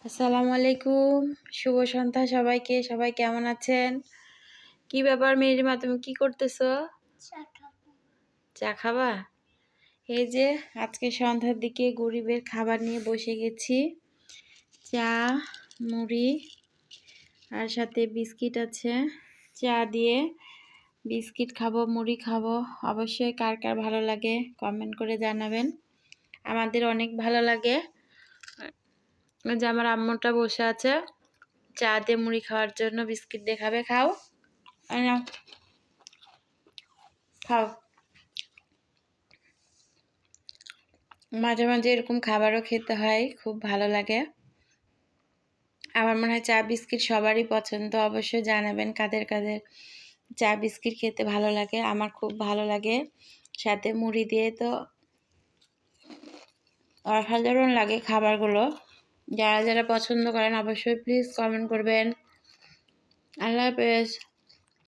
আসসালামু আলাইকুম। শুভ সন্ধ্যা সবাইকে। সবাই কেমন আছেন? কি ব্যাপার মেরিমা, তুমি কি করতেছো? চা খাবা? এই যে আজকে সন্ধ্যার দিকে গরিবের খাবার নিয়ে বসে গেছি। চা, মুড়ি আর সাথে বিস্কিট আছে। চা দিয়ে বিস্কিট খাবো, মুড়ি খাবো। অবশ্যই কার কার ভালো লাগে কমেন্ট করে জানাবেন। আমাদের অনেক ভালো লাগে। যে আমার আম্মুটা বসে আছে চা দিয়ে মুড়ি খাওয়ার জন্য, বিস্কিট দিয়ে খাবে। খাও, নাও খাও। মাঝে মাঝে এরকম খাবারও খেতে হয়, খুব ভালো লাগে। আমার মনে হয় চা বিস্কিট সবারই পছন্দ। অবশ্যই জানাবেন কাদের কাদের চা বিস্কিট খেতে ভালো লাগে। আমার খুব ভালো লাগে, সাথে মুড়ি দিয়ে তো অসাধারণ লাগে খাবারগুলো। যারা যারা পছন্দ করেন অবশ্যই প্লিজ কমেন্ট করবেন। আল্লাহ হাফেজ।